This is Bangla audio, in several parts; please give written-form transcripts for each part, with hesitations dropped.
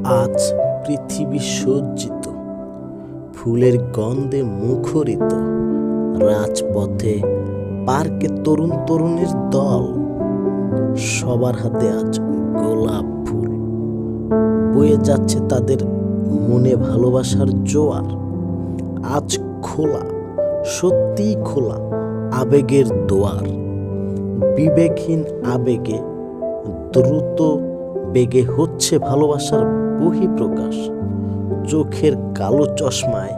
আজ পৃথিবী সজ্জিত, ফুলের গন্ধে মুখরিত। রাজপথে, পার্কে তরুণ তরুণীর দল, সবার হাতে আজ গোলাপ ফুল। বয়ে যাচ্ছে তাদের মনে ভালোবাসার জোয়ার। আজ খোলা, সত্যিই খোলা আবেগের দোয়ার। বিবেকহীন আবেগে, দ্রুত বেগে হচ্ছে ভালোবাসার বহিঃপ্রকাশ। চোখের কালো চশমায়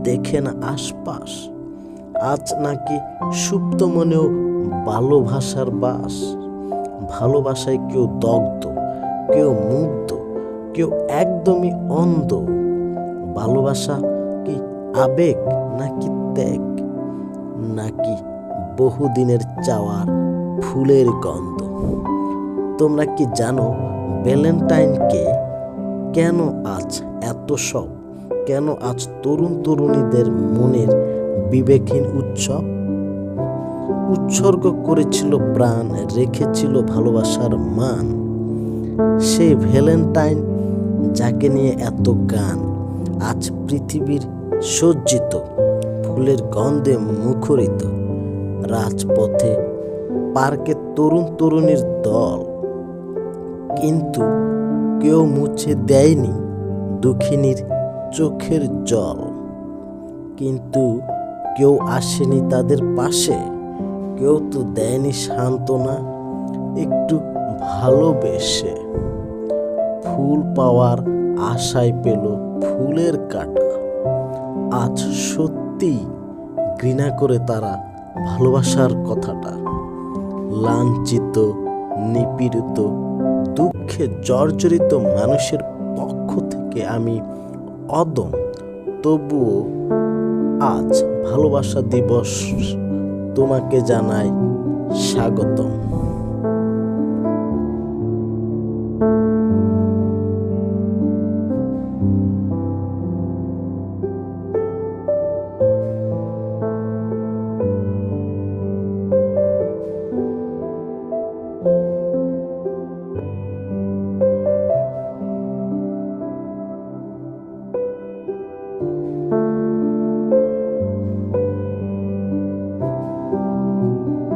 দেখে না আশপাশ। আজ নাকি সুপ্ত মনেও ভালোবাসার বাস। ভালোবাসায় কেউ দগ্ধ, কেউ মুগ্ধ, কেউ একদমই অন্ধ। ভালোবাসা কি আবেগ নাকি ত্যাগ, নাকি বহুদিনের চাওয়ার ফুলের গন্ধ? তোমরা কি জানো ভ্যালেন্টাইনকে কেন আজ এত সব? কেন আজ তরুণ তরুণীদের মনের বিবেকহীন উৎসব? উৎসর্গ করেছিল প্রাণ, রেখেছিল ভালোবাসার মান। সেই ভ্যালেন্টাইন যাকে নিয়ে এত গান, আজ পৃথিবীর সজ্জিত, ফুলের গন্ধে মুখরিত। রাজপথে, পার্কে তরুণ তরুণীর দল, কিন্তু কেউ মুছে দেয়নি দুঃখিনীর চোখের জল। কিন্তু কেউ আসেনি তাদের পাশে, কেউ তো দেয়নি সান্ত্বনা একটু ভালোবেসে। ফুল পাওয়ার আশায় পেল ফুলের কাঁটা। আজ সত্যি ঘৃণা করে তারা ভালোবাসার কথাটা। লাঞ্ছিত, নিপীড়িত, দুঃখে জর্জরিত মানুষের পক্ষ থেকে আমি অদম। তবুও আজ ভালোবাসা দিবস তোমাকে জানাই স্বাগতম।